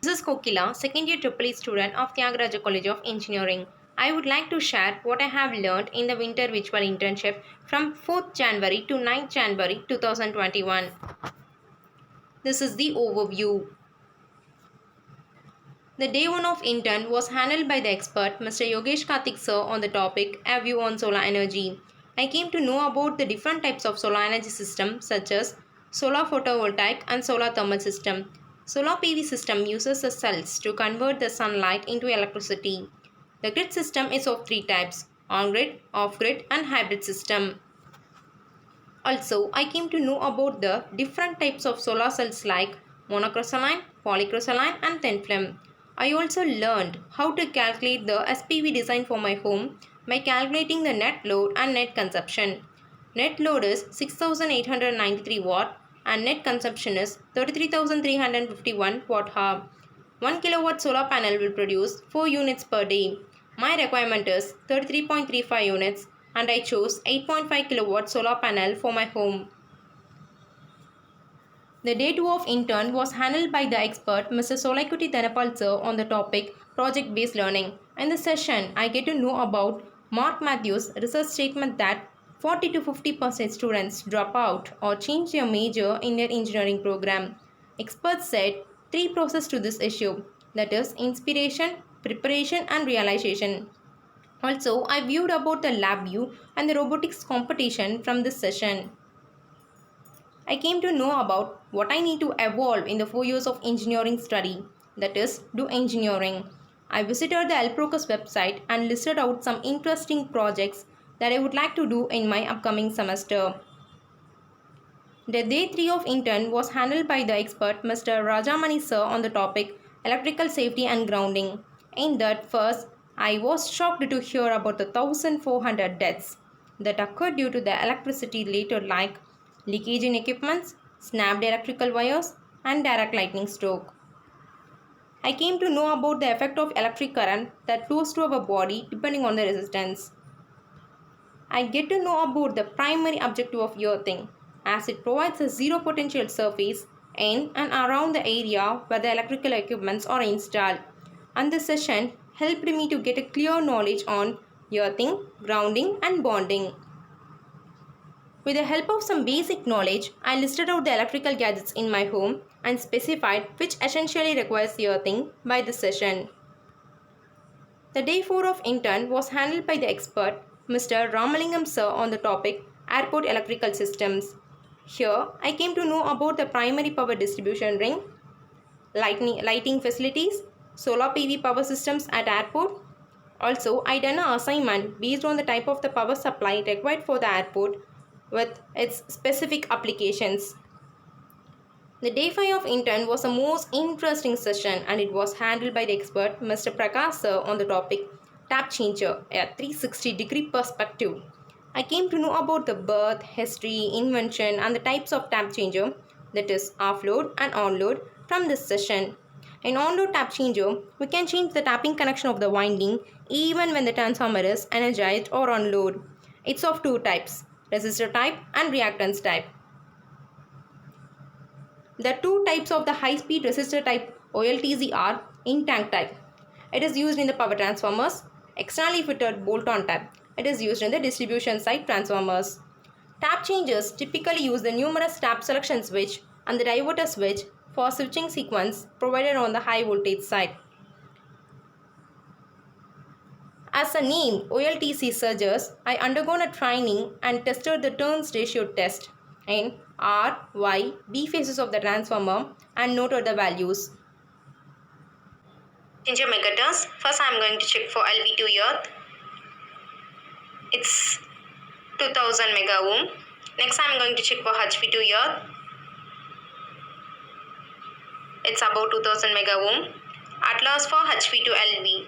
This is Kokila, second year EEE student of Tyagaraja College of Engineering. I would like to share what I have learned in the winter virtual internship from 4th January to 9th January 2021. This is the overview. The day 1 of intern was handled by the expert Mr. Yogesh Karthik sir on the topic A View on Solar Energy. I came to know about the different types of solar energy system such as solar photovoltaic and solar thermal system. Solar PV system uses the cells to convert the sunlight into electricity. The grid system is of three types: on-grid, off-grid and hybrid system. Also, I came to know about the different types of solar cells like monocrystalline, polycrystalline and thin film. I also learned how to calculate the SPV design for my home by calculating the net load and net consumption. Net load is 6893 watt and net consumption is 33351 watt hour. 1 kilowatt solar panel will produce 4 units per day. My requirement is 33.35 units and I chose 8.5 kilowatt solar panel for my home. The day 2 of intern was handled by the expert Mr. Solaikuti Thanapal sir on the topic project based learning. In the session, I get to know about Mark Matthews' research statement that 40 to 50% students drop out or change their major in their engineering program. Experts said three processes to this issue, that is inspiration, preparation and realization. Also, I viewed about the lab view and the robotics competition from this session. I came to know about what I need to evolve in the 4 years of engineering study, that is, do engineering. I visited the Alprocus website and listed out some interesting projects that I would like to do in my upcoming semester. The day 3 of intern was handled by the expert Mr. Rajamani sir on the topic electrical safety and grounding. In that first, I was shocked to hear about the 1400 deaths that occurred due to the electricity related like leakage in equipments, snapped electrical wires and direct lightning stroke. I came to know about the effect of electric current that flows to our body depending on the resistance. I get to know about the primary objective of earthing as it provides a zero potential surface in and around the area where the electrical equipments are installed. And this session helped me to get a clear knowledge on earthing, grounding and bonding. With the help of some basic knowledge, I listed out the electrical gadgets in my home and specified which essentially requires earthing by this session. The day 4 of intern was handled by the expert Mr. Ramalingam sir on the topic airport electrical systems. Here, I came to know about the primary power distribution ring, lighting facilities, solar PV power systems at airport. Also, I done an assignment based on the type of the power supply required for the airport with its specific applications. The day 5 of intern was the most interesting session and it was handled by the expert Mr. Prakash sir on the topic tap changer, a 360-degree perspective. I came to know about the birth, history, invention and the types of tap changer, that is off-load and on-load from this session. In on-load tap changer, we can change the tapping connection of the winding even when the transformer is energized or on load. It's of two types, resistor type and reactance type. The two types of the high-speed resistor type OLTC are in-tank type. It is used in the power transformers. Externally fitted bolt-on type. It is used in the distribution side transformers. Tap changers typically use the numerous tap selection switch and the diverter switch for switching sequence provided on the high voltage side. As the name OLTC suggests, I undergone a training and tested the turns ratio test in R, Y, B phases of the transformer and noted the values. Changer megaturns. First I am going to check for LV2 earth. It's 2000 mega ohm. Next I am going to check for HV2 earth. It's about 2000 mega ohm. At last for HV2 LV.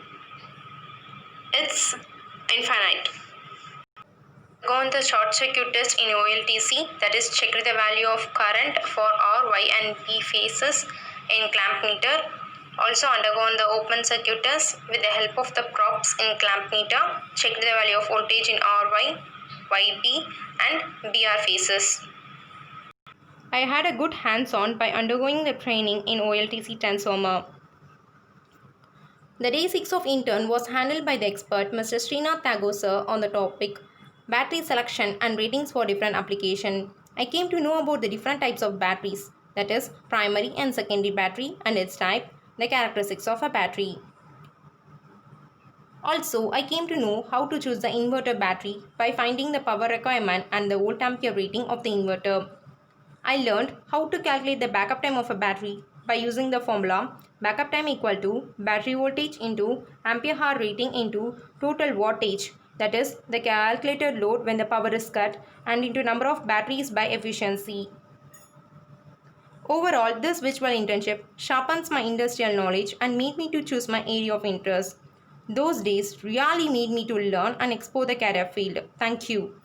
It's infinite. Go on the short circuit test in OLTC, that is check the value of current for R, Y and B phases in clamp meter. Also undergo on the open circuit test with the help of the props in clamp meter. Check the value of voltage in RY, YB and BR phases. I had a good hands-on by undergoing the training in OLTC transformer. The day 6 of intern was handled by the expert Mr. Srinath Tagore sir on the topic battery selection and ratings for different application. I came to know about the different types of batteries, that is primary and secondary battery and its type, the characteristics of a battery. Also, I came to know how to choose the inverter battery by finding the power requirement and the volt ampere rating of the inverter. I learned how to calculate the backup time of a battery by using the formula backup time equal to battery voltage into ampere hour rating into total wattage, that is the calculated load when the power is cut, and into number of batteries by efficiency. Overall, this virtual internship sharpens my industrial knowledge and made me to choose my area of interest. Those days really made me to learn and explore the career field. Thank you.